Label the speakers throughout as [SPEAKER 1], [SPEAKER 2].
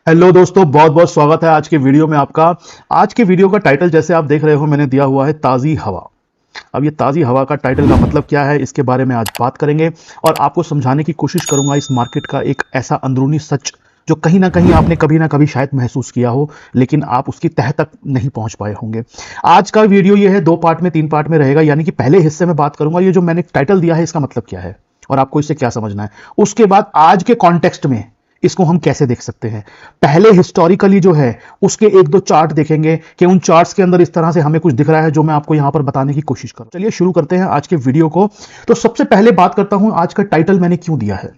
[SPEAKER 1] Hello दोस्तों, बहुत बहुत स्वागत है आज के वीडियो में आपका। आज के वीडियो का टाइटल जैसे आप देख रहे हो मैंने दिया हुआ है ताज़ी हवा। अब ये ताज़ी हवा का टाइटल का मतलब क्या है, इसके बारे में आज बात करेंगे और आपको समझाने की कोशिश करूंगा इस मार्केट का एक ऐसा अंदरूनी सच जो कहीं ना कहीं आपने कभी ना कभी शायद महसूस किया हो, लेकिन आप उसकी तह तक नहीं पहुंच पाए होंगे। आज का वीडियो ये है, 2 पार्ट में 3 पार्ट में रहेगा। यानी कि पहले हिस्से में बात करूंगा ये जो मैंने टाइटल दिया है इसका मतलब क्या है और आपको इससे क्या समझना है। उसके बाद आज के कॉन्टेक्स्ट में इसको हम कैसे देख सकते हैं। पहले हिस्टोरिकली जो है उसके 1-2 चार्ट देखेंगे कि उन चार्ट्स के अंदर इस तरह से हमें कुछ दिख रहा है जो मैं आपको यहां पर बताने की कोशिश करूं। चलिए शुरू करते हैं आज के वीडियो को। तो सबसे पहले बात करता हूं आज का टाइटल मैंने क्यों दिया है,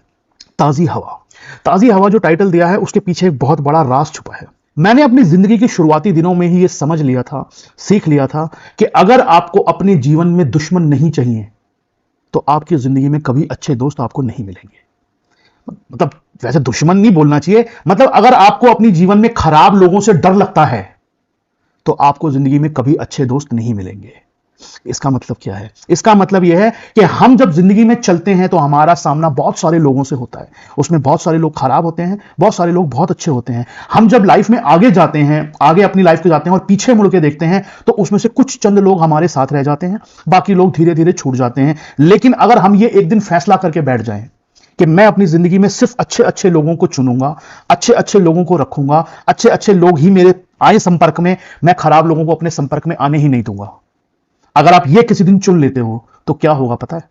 [SPEAKER 1] ताज़ी हवा। ताज़ी हवा जो टाइटल दिया है उसके पीछे एक बहुत बड़ा राज छुपा है। मैंने अपनी जिंदगी के शुरुआती दिनों में ही यह समझ लिया था, सीख लिया था कि अगर आपको अपने जीवन में दुश्मन नहीं चाहिए तो आपकी जिंदगी में कभी अच्छे दोस्त आपको नहीं मिलेंगे। मतलब वैसे दुश्मन नहीं बोलना चाहिए, मतलब अगर आपको अपनी जीवन में खराब लोगों से डर लगता है तो आपको जिंदगी में कभी अच्छे दोस्त नहीं मिलेंगे। इसका मतलब क्या है? इसका मतलब यह है कि हम जब जिंदगी में चलते हैं तो हमारा सामना बहुत सारे लोगों से होता है। उसमें बहुत सारे लोग खराब होते हैं, बहुत सारे लोग बहुत अच्छे होते हैं। हम जब लाइफ में आगे जाते हैं, आगे अपनी लाइफ के जाते हैं और पीछे मुड़ के देखते हैं तो उसमें से कुछ चंद लोग हमारे साथ रह जाते हैं, बाकी लोग धीरे धीरे छूट जाते हैं। लेकिन अगर हम ये एक दिन फैसला करके बैठ जाएं कि मैं अपनी जिंदगी में सिर्फ अच्छे अच्छे लोगों को चुनूंगा, अच्छे अच्छे लोगों को रखूंगा, अच्छे अच्छे लोग ही मेरे आए संपर्क में, मैं खराब लोगों को अपने संपर्क में आने ही नहीं दूंगा। अगर आप ये किसी दिन चुन लेते हो तो क्या होगा पता है?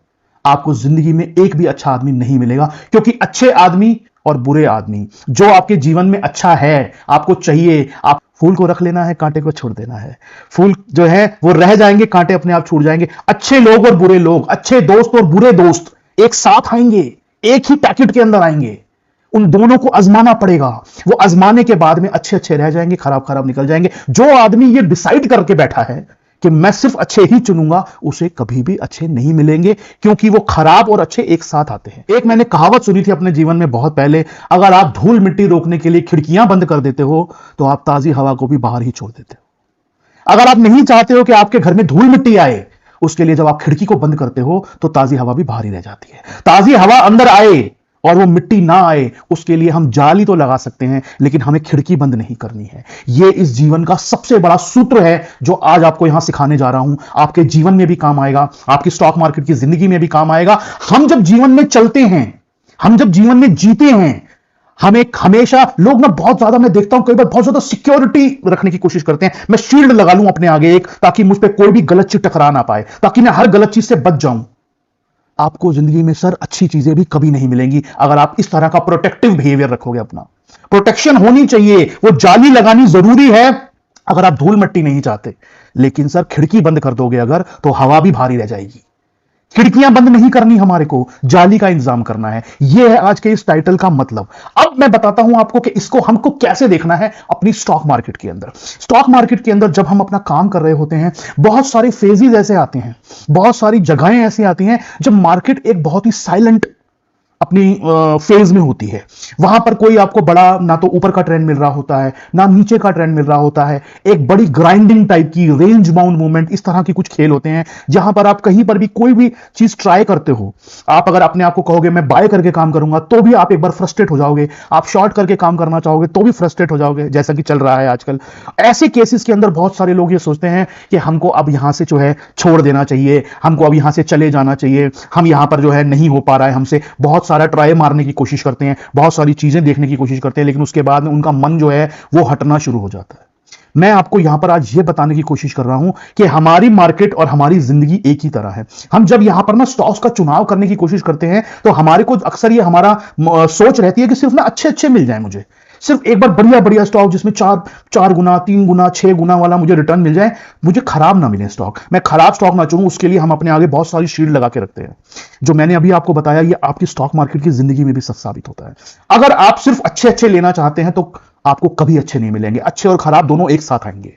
[SPEAKER 1] आपको जिंदगी में एक भी अच्छा आदमी नहीं मिलेगा, क्योंकि अच्छे आदमी और बुरे आदमी जो आपके जीवन में अच्छा है, आपको चाहिए, आप फूल को रख लेना है, कांटे को छोड़ देना है। फूल जो है वो रह जाएंगे, कांटे अपने आप छूट जाएंगे। अच्छे लोग और बुरे लोग, अच्छे दोस्त और बुरे दोस्त एक साथ आएंगे, एक ही पैकेट के अंदर आएंगे। उन दोनों को आजमाना पड़ेगा। वो आजमाने के बाद में अच्छे अच्छे रह जाएंगे, खराब खराब निकल जाएंगे। जो आदमी ये डिसाइड करके बैठा है कि मैं सिर्फ अच्छे ही चुनूंगा, उसे कभी भी अच्छे नहीं मिलेंगे, क्योंकि वो खराब और अच्छे एक साथ आते हैं। एक मैंने कहावत सुनी थी अपने जीवन में बहुत पहले, अगर आप धूल मिट्टी रोकने के लिए खिड़कियां बंद कर देते हो तो आप ताजी हवा को भी बाहर ही छोड़ देते हो। अगर आप नहीं चाहते हो कि आपके घर में धूल मिट्टी आए, उसके लिए जब आप खिड़की को बंद करते हो तो ताजी हवा भी बाहर ही रह जाती है। ताजी हवा अंदर आए और वो मिट्टी ना आए, उसके लिए हम जाली तो लगा सकते हैं, लेकिन हमें खिड़की बंद नहीं करनी है। ये इस जीवन का सबसे बड़ा सूत्र है जो आज आपको यहां सिखाने जा रहा हूं। आपके जीवन में भी काम आएगा, आपकी स्टॉक मार्केट की जिंदगी में भी काम आएगा। हम जब जीवन में चलते हैं, हम जब जीवन में जीते हैं, हमें हमेशा लोग ना बहुत ज्यादा, मैं देखता हूं कई बार बहुत ज्यादा सिक्योरिटी रखने की कोशिश करते हैं। मैं शील्ड लगा लूं अपने आगे एक, ताकि मुझ पे कोई भी गलत चीज टकरा ना पाए, ताकि मैं हर गलत चीज से बच जाऊं। आपको जिंदगी में सर अच्छी चीजें भी कभी नहीं मिलेंगी अगर आप इस तरह का प्रोटेक्टिव बिहेवियर रखोगे। अपना प्रोटेक्शन होनी चाहिए, वो जाली लगानी जरूरी है अगर आप धूल मिट्टी नहीं चाहते। लेकिन सर खिड़की बंद कर दोगे अगर, तो हवा भी भारी रह जाएगी। खिड़कियां बंद नहीं करनी, हमारे को जाली का इंतजाम करना है। यह है आज के इस टाइटल का मतलब। अब मैं बताता हूं आपको कि इसको हमको कैसे देखना है अपनी स्टॉक मार्केट के अंदर। स्टॉक मार्केट के अंदर जब हम अपना काम कर रहे होते हैं, बहुत सारे फेजेस ऐसे आते हैं, बहुत सारी जगहें ऐसी आती हैं जब मार्केट एक बहुत ही साइलेंट अपनी फेज में होती है। वहां पर कोई आपको बड़ा ना तो ऊपर का ट्रेंड मिल रहा होता है, ना नीचे का ट्रेंड मिल रहा होता है। एक बड़ी ग्राइंडिंग टाइप की, रेंज बाउंड मूवमेंट, इस तरह की कुछ खेल होते हैं जहां पर आप कहीं पर भी कोई भी चीज ट्राई करते हो, आप अगर अपने आप को कहोगे मैं बाय करके काम करूंगा तो भी आप एक बार फ्रस्ट्रेट हो जाओगे, आप शॉर्ट करके काम करना चाहोगे तो भी फ्रस्ट्रेट हो जाओगे, जैसा कि चल रहा है आजकल। ऐसे केसेस के अंदर बहुत सारे लोग ये सोचते हैं कि हमको अब यहां से जो है छोड़ देना चाहिए, हमको अब यहां से चले जाना चाहिए, हम यहां पर जो है नहीं हो पा रहा है हमसे। बहुत सारा ट्राई मारने की कोशिश करते हैं, बहुत सारी चीजें देखने की कोशिश करते हैं, लेकिन उसके बाद में उनका मन जो है वो हटना शुरू हो जाता है। मैं आपको यहां पर आज ये बताने की कोशिश कर रहा हूं कि हमारी मार्केट और हमारी जिंदगी एक ही तरह है। हम जब यहां पर ना स्टॉक्स का चुनाव करने की कोशिश करते हैं तो हमारे को अक्सर ये हमारा सोच रहती है कि सिर्फ ना अच्छे अच्छे मिल जाए, मुझे सिर्फ एक बार बढ़िया बढ़िया स्टॉक जिसमें 4 गुना 3 गुना 6 गुना वाला मुझे रिटर्न मिल जाए, मुझे खराब ना मिले स्टॉक, मैं खराब स्टॉक ना चुनूं। उसके लिए हम अपने आगे बहुत सारी शील्ड लगा के रखते हैं। जो मैंने अभी आपको बताया ये आपकी स्टॉक मार्केट की जिंदगी में भी सच साबित होता है। अगर आप सिर्फ अच्छे अच्छे लेना चाहते हैं तो आपको कभी अच्छे नहीं मिलेंगे। अच्छे और खराब दोनों एक साथ आएंगे।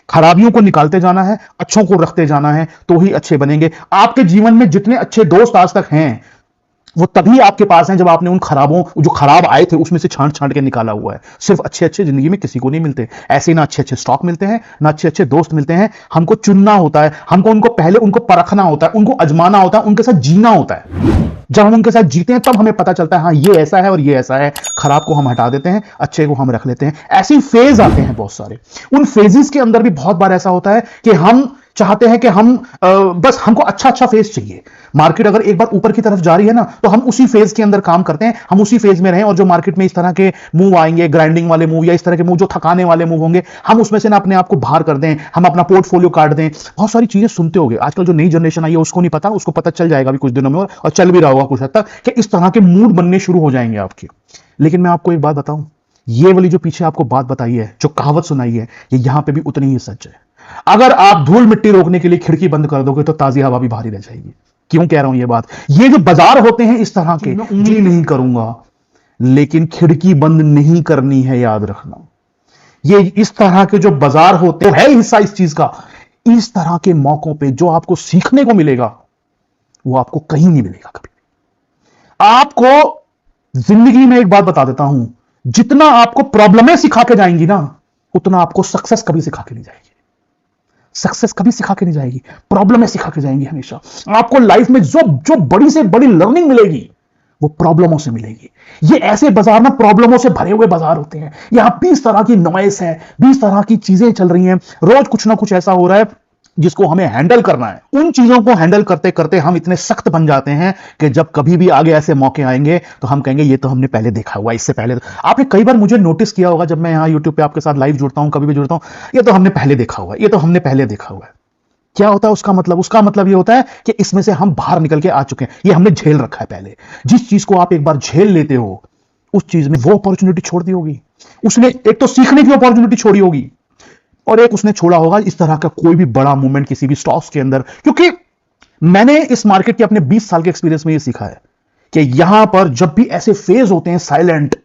[SPEAKER 1] खराबियों को निकालते जाना है, अच्छों को रखते जाना है, तो ही अच्छे बनेंगे। आपके जीवन में जितने अच्छे दोस्त आज तक हैं वो तभी आपके पास हैं जब आपने उन खराबों, जो खराब आए थे उसमें से छांट छांट के निकाला हुआ है। सिर्फ अच्छे अच्छे जिंदगी में किसी को नहीं मिलते। ऐसे ही ना अच्छे अच्छे स्टॉक मिलते हैं, ना अच्छे अच्छे दोस्त मिलते हैं। हमको चुनना होता है, हमको उनको पहले उनको परखना होता है, उनको आजमाना होता है, उनके साथ जीना होता है। जब हम उनके साथ जीते हैं तब हमें पता चलता है हाँ ये ऐसा है और ये ऐसा है, खराब को हम हटा देते हैं, अच्छे को हम रख लेते हैं। ऐसे फेज आते हैं बहुत सारे। उन फेजेस के अंदर भी बहुत बार ऐसा होता है कि हम चाहते हैं कि हम बस हमको अच्छा अच्छा फेज चाहिए। मार्केट अगर एक बार ऊपर की तरफ जा रही है ना, तो हम उसी फेज के अंदर काम करते हैं, हम उसी फेज में रहें, और जो मार्केट में इस तरह के मूव आएंगे, ग्राइंडिंग वाले मूव या इस तरह के मूव जो थकाने वाले मूव होंगे, हम उसमें से ना अपने आप को बाहर कर दें, हम अपना पोर्टफोलियो काट दें। बहुत सारी चीजें सुनते होंगे। आजकल जो नई जनरेशन आई है उसको नहीं पता, उसको पता चल जाएगा अभी कुछ दिनों में, और चल भी रहा होगा कुछ हद तक, कि इस तरह के मूड बनने शुरू हो जाएंगे आपके। लेकिन मैं आपको एक बात बताऊं, ये वाली जो पीछे आपको बात बताई है, जो कहावत सुनाई है, ये यहां पे भी उतनी ही सच है। अगर आप धूल मिट्टी रोकने के लिए खिड़की बंद कर दोगे तो ताजी हवा भी भारी रह जाएगी। क्यों कह रहा हूं ये बात? ये जो बाजार होते हैं इस तरह के, मैं उंगली नहीं करूंगा, लेकिन खिड़की बंद नहीं करनी है, याद रखना। ये इस तरह के जो बाजार होते हैं, है हिस्सा इस चीज का। इस तरह के मौकों पे जो आपको सीखने को मिलेगा वो आपको कहीं नहीं मिलेगा कभी। आपको जिंदगी में एक बात बता देता हूं, जितना आपको प्रॉब्लमें सिखा के जाएंगी ना, उतना आपको सक्सेस कभी सिखा के नहीं जाएगी। सक्सेस कभी सिखा के नहीं जाएगी, प्रॉब्लमें सिखा के जाएंगी हमेशा। आपको लाइफ में जो जो बड़ी से बड़ी लर्निंग मिलेगी वो प्रॉब्लमों से मिलेगी। ये ऐसे बाजार ना प्रॉब्लमों से भरे हुए बाजार होते हैं। यहां 20 तरह की नॉइस है, 20 तरह की चीजें चल रही हैं, रोज कुछ ना कुछ ऐसा हो रहा है जिसको हमें हैंडल करना है। उन चीजों को हैंडल करते करते हम इतने सख्त बन जाते हैं कि जब कभी भी आगे ऐसे मौके आएंगे तो हम कहेंगे ये तो हमने पहले देखा हुआ, इससे पहले आपने कई बार मुझे नोटिस किया होगा, जब मैं यहां यूट्यूब पे आपके साथ लाइव जुड़ता हूं, कभी भी जुड़ता हूं, ये तो हमने पहले देखा हुआ है, ये तो हमने पहले देखा हुआ है। क्या होता है उसका मतलब? उसका मतलब ये होता है कि इसमें से हम बाहर निकल के आ चुके हैं, ये हमने झेल रखा है पहले। जिस चीज को आप एक बार झेल लेते हो, उस चीज में वो अपॉर्चुनिटी छोड़ दी होगी उसने, एक तो सीखने की अपॉर्चुनिटी छोड़ी होगी, और एक उसने छोड़ा होगा इस तरह का कोई भी बड़ा मूवमेंट किसी भी स्टॉक्स के अंदर। क्योंकि मैंने इस मार्केट के अपने 20 साल के एक्सपीरियंस में ये सीखा है कि यहां पर जब भी ऐसे फेज होते हैं, साइलेंट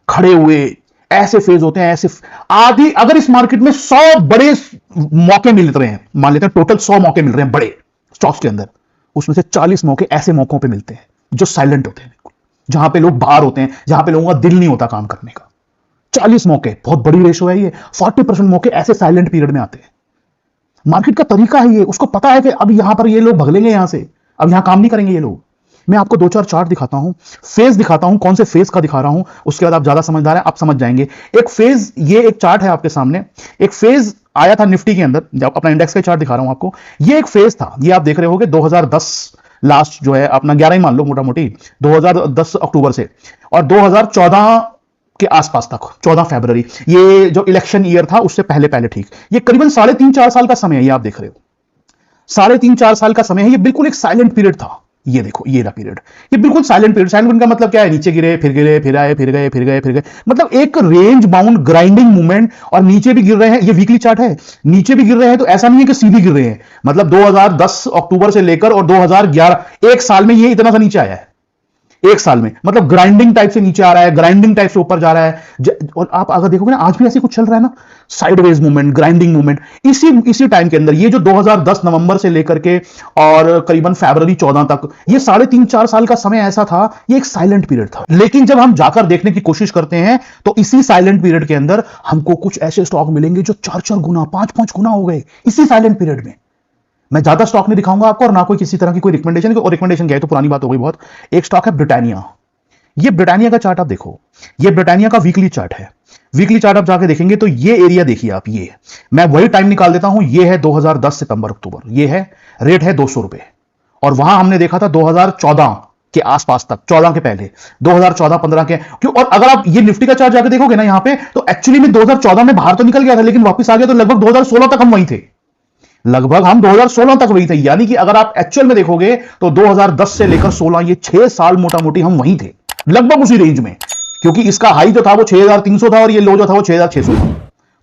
[SPEAKER 1] खड़े हुए ऐसे फेज होते हैं, ऐसे आदि, अगर इस मार्केट में 100 बड़े मौके मिल रहे हैं, मान लेते हैं टोटल 100 मौके मिल रहे हैं बड़े स्टॉक्स के अंदर, उसमें से 40 मौके ऐसे मौकों पे मिलते हैं जो साइलेंट होते हैं, जहां पे लोग बाहर होते हैं, जहां पे लोगों का दिल नहीं होता काम करने का। 40 मौके, बहुत बड़ी रेशो है ये। 40% मौके ऐसे साइलेंट पीरियड में आते हैं। मार्केट का तरीका है ये, उसको पता है कि अब यहां पर ये लोग भगलेंगे यहां से, अब यहां काम नहीं करेंगे ये लोग। मैं आपको 2-4 चार्ट दिखाता हूं, फेज दिखाता हूं, कौन से फेज का दिखा रहा हूं, उसके बाद आप ज्यादा समझदार हैं, आप समझ जाएंगे। एक फेज, ये एक चार्ट है आपके सामने, एक फेज आया था निफ्टी के अंदर, जब अपना इंडेक्स का चार्ट दिखा रहा हूं आपको, ये एक फेज था, ये आप देख रहे होगे 2010 लास्ट जो है अपना 11 ही मान लो मोटा मोटी, 2010 अक्टूबर से और 2014 के आसपास तक, 14 फरवरी, ये जो इलेक्शन ईयर था उससे पहले पहले, ठीक, ये करीबन 3.5-4 साल का समय है, ये आप देख रहे हो 3.5-4 साल का समय है। ये बिल्कुल एक साइलेंट पीरियड था। ये देखो ये रहा पीरियड, ये बिल्कुल साइलेंट पीरियड। साइलेंट का मतलब क्या है? नीचे गिरे, फिर आए, फिर गए, फिर गए, फिर गए, मतलब एक रेंज बाउंड ग्राइंडिंग मूवमेंट। और नीचे भी गिर रहे हैं, ये वीकली चार्ट है, नीचे भी गिर रहे हैं, तो ऐसा नहीं है कि सीधी गिर रहे हैं। मतलब 2010 अक्टूबर से लेकर और 2011, एक साल में ये इतना सा नीचे आया है, एक साल में, मतलब ग्राइंडिंग टाइप से नीचे आ रहा है, ग्राइंडिंग टाइप से ऊपर जा रहा है। और आप अगर देखोगे ना, आज भी ऐसे कुछ चल रहा है ना, साइडवेज मूवमेंट, ग्राइंडिंग मूवमेंट। इसी टाइम के अंदर ये जो 2010 नवंबर से लेकर के और करीबन फरवरी 14 तक, ये 3.5-4 साल का समय ऐसा था, ये एक साइलेंट पीरियड था। लेकिन जब हम जाकर देखने की कोशिश करते हैं तो इसी साइलेंट पीरियड के अंदर हमको कुछ ऐसे स्टॉक मिलेंगे जो 4-4 गुना, 5-5 गुना हो गए इसी साइलेंट पीरियड में। मैं ज्यादा स्टॉक नहीं दिखाऊंगा आपको, और ना कोई किसी तरह की कोई रिकमेंडेशन, और रिकमेंडेशन क्या है तो पुरानी बात हो गई बहुत। एक स्टॉक है ब्रिटानिया। ये ब्रिटानिया का चार्ट आप देखो, ये ब्रिटानिया का वीकली चार्ट है। वीकली चार्ट आप जाके देखेंगे तो ये एरिया देखिए आप, ये मैं वही टाइम निकाल देता हूं, ये है 2010 सितंबर अक्टूबर, ये है रेट है 200 रुपए, और वहां हमने देखा था 2014 के आसपास तक, 14 के पहले, 2014-15 के क्यों। और अगर आप ये निफ्टी का चार्ट जाके देखोगे ना यहां पे, तो एक्चुअली में 2014 में बाहर तो निकल गया था, लेकिन वापस आ गया, तो लगभग 2016 तक हम वहीं थे, लगभग हम 2016 तक वही थे। यानी कि अगर आप एक्चुअल में देखोगे तो 2010 से लेकर 16, ये 6 साल मोटा मोटी हम वहीं थे, लगभग उसी रेंज में। क्योंकि इसका हाई जो था वो 6300 था और ये लो जो था वो 6600 था,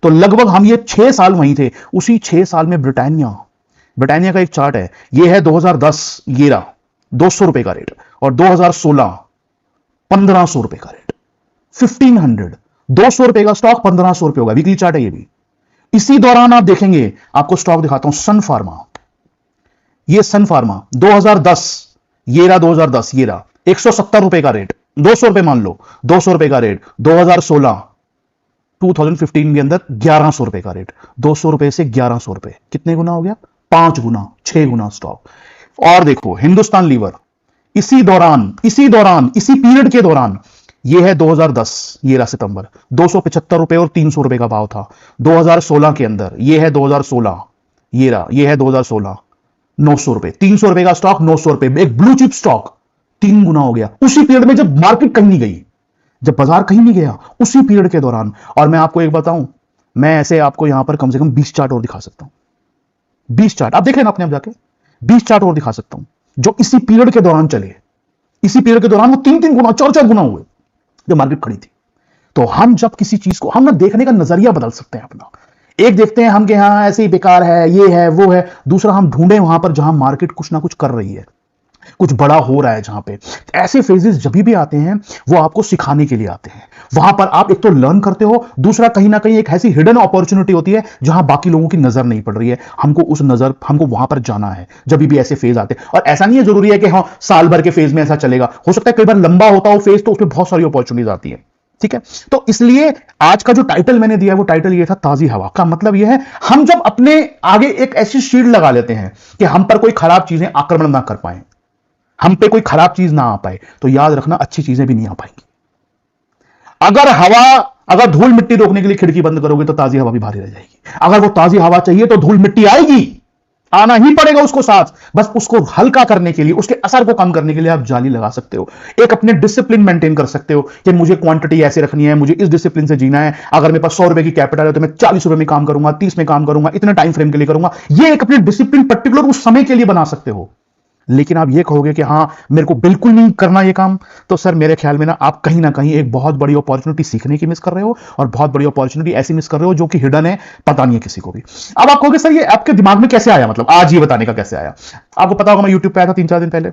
[SPEAKER 1] तो लगभग हम ये 6 साल वहीं थे। उसी 6 साल में ब्रिटानिया का एक चार्ट है, ये है 2010, ये रहा 200 रुपए का रेट, और 2016 1500 रुपए का रेट, 1500, 200 रुपए का स्टॉक 1500 रुपए होगा, वीकली चार्ट है ये भी। इसी दौरान आप देखेंगे, आपको स्टॉक दिखाता हूं, सन फार्मा, ये सन फार्मा 2010, ये रहा 2010, ये रहा 170 रुपए का रेट, 200 रुपए मान लो, 200 रुपए का रेट। 2016 2015 के अंदर 1100 रुपए का रेट, 200 रुपए से 1100 रुपए, कितने गुना हो गया? 5 गुना, 6 गुना स्टॉक। और देखो हिंदुस्तान लीवर, इसी पीरियड के दौरान, ये है 2010, ये रहा सितंबर, 275 रुपए और 300 रुपए का भाव था। 2016 के अंदर, ये है 2016, ये रहा, ये है 2016, 900 रुपए, 300 रुपए का स्टॉक 900 रुपए, एक ब्लू चिप स्टॉक 3 गुना हो गया उसी पीरियड में, जब मार्केट कहीं नहीं गई, जब बाजार कहीं नहीं गया, उसी पीरियड के दौरान। और मैं आपको एक बताऊं, मैं ऐसे आपको यहां पर कम से कम 20 चार्ट और दिखा सकता हूं, 20 चार्ट आप देख लेना अपने आप जाके, 20 चार्ट और दिखा सकता हूं जो इसी पीरियड के दौरान चले। इसी पीरियड के दौरान वो 3-3 गुना, 4-4 गुना हुए जब मार्केट खड़ी थी। तो हम जब किसी चीज को, हम ना देखने का नजरिया बदल सकते हैं अपना। एक देखते हैं हम कि हाँ ऐसे ही बेकार है, ये है वो है। दूसरा, हम ढूंढे वहां पर जहां मार्केट कुछ ना कुछ कर रही है, कुछ बड़ा हो रहा है जहां पे। ऐसे फेजेस जब भी आते हैं वो आपको सिखाने के लिए आते हैं। वहां पर आप एक तो लर्न करते हो, दूसरा कहीं ना कहीं एक ऐसी हिडन अपॉर्चुनिटी होती है जहां बाकी लोगों की नजर नहीं पड़ रही है। हमको वहां पर जाना है जब भी ऐसे फेज आते हैं। और ऐसा नहीं है जरूरी है कि हाँ साल भर के फेज में ऐसा चलेगा, हो सकता है कई बार लंबा होता हो फेज, तो उसमें बहुत सारी अपॉर्चुनिटीज आती है। ठीक है, तो इसलिए आज का जो टाइटल मैंने दिया वो टाइटल ये था, ताजी हवा का मतलब ये है, हम जब अपने आगे एक ऐसी शील्ड लगा लेते हैं कि हम पर कोई खराब चीजें आक्रमण ना कर पाए, हम पे कोई खराब चीज ना आ पाए, तो याद रखना अच्छी चीजें भी नहीं आ पाएंगी। अगर धूल मिट्टी रोकने के लिए खिड़की बंद करोगे तो ताजी हवा भी भारी रह जाएगी। अगर वो ताजी हवा चाहिए तो धूल मिट्टी आएगी, आना ही पड़ेगा उसको साथ। बस उसको हल्का करने के लिए, उसके असर को कम करने के लिए आप जाली लगा सकते हो, एक अपने डिसिप्लिन मेंटेन कर सकते हो कि मुझे क्वांटिटी ऐसे रखनी है, मुझे इस डिसिप्लिन से जीना है। अगर मेरे पास 100 रुपए की कैपिटल है तो मैं 40 रुपए में काम करूंगा, 30 में काम करूंगा, इतने टाइम फ्रेम के लिए करूंगा। ये एक अपने डिसिप्लिन पर्टिकुलर उस समय के लिए बना सकते हो। लेकिन आप ये कहोगे कि हाँ मेरे को बिल्कुल नहीं करना ये काम, तो सर मेरे ख्याल में ना आप कहीं ना कहीं एक बहुत बड़ी अपॉर्चुनिटी सीखने की मिस कर रहे हो, और बहुत बड़ी अपॉर्चुनिटी ऐसी मिस कर रहे हो जो कि हिडन है, पता नहीं है किसी को भी। अब आप कहोगे सर ये आपके दिमाग में कैसे आया, मतलब आज ये बताने का कैसे आया? आपको पता होगा मैं यूट्यूब पे आया था 3-4 दिन पहले,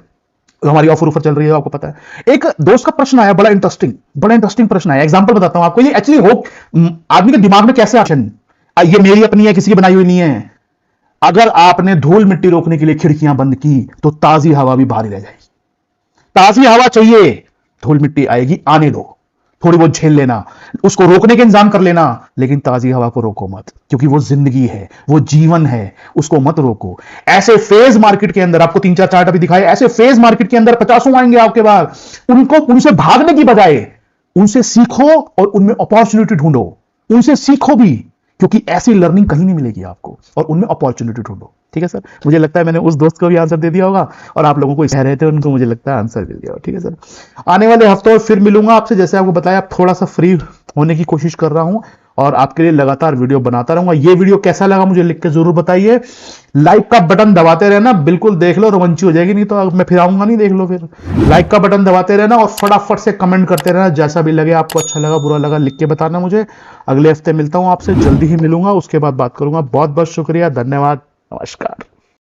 [SPEAKER 1] हमारी ऑफर चल रही है, आपको पता है। एक दोस्त का प्रश्न आया, बड़ा इंटरेस्टिंग प्रश्न आया। एग्जांपल बताता हूं आपको, ये एक्चुअली हो आदमी के दिमाग में कैसे आया, ये मेरी अपनी है, किसी की बनाई हुई नहीं है। अगर आपने धूल मिट्टी रोकने के लिए खिड़कियां बंद की तो ताजी हवा भी भारी रह जाएगी। ताजी हवा चाहिए, धूल मिट्टी आएगी, आने दो, थोड़ी बहुत झेल लेना, उसको रोकने के इंतजाम कर लेना, लेकिन ताजी हवा को रोको मत, क्योंकि वो जिंदगी है, वो जीवन है, उसको मत रोको। ऐसे फेज मार्केट के अंदर, आपको 3-4 चार्ट अभी दिखाए, ऐसे फेज मार्केट के अंदर 50 आएंगे आपके बाद। उनसे भागने की बजाय उनसे सीखो और उनमें अपॉर्चुनिटी ढूंढो, उनसे सीखो भी, क्योंकि ऐसी लर्निंग कहीं नहीं मिलेगी आपको, और उनमें अपॉर्चुनिटी ढूंढो। ठीक है सर, मुझे लगता है मैंने उस दोस्त को भी आंसर दे दिया होगा, और आप लोगों को कह रहे थे उनको मुझे लगता है आंसर मिल गया। ठीक है सर, आने वाले हफ्तों में फिर मिलूंगा आपसे। जैसे आपको बताया, आप थोड़ा सा फ्री होने की कोशिश कर रहा हूं और आपके लिए लगातार वीडियो बनाता रहूंगा। ये वीडियो कैसा लगा मुझे लिख के जरूर बताइए। लाइक का बटन दबाते रहना, बिल्कुल देख लो, रोमांची हो जाएगी, नहीं तो मैं फिर आऊंगा नहीं, देख लो फिर। लाइक का बटन दबाते रहना और फटाफट से कमेंट करते रहना, जैसा भी लगे आपको, अच्छा लगा बुरा लगा लिख के बताना मुझे। अगले हफ्ते मिलता हूं आपसे, जल्दी ही मिलूंगा, उसके बाद बात करूंगा। बहुत बहुत शुक्रिया, धन्यवाद, नमस्कार।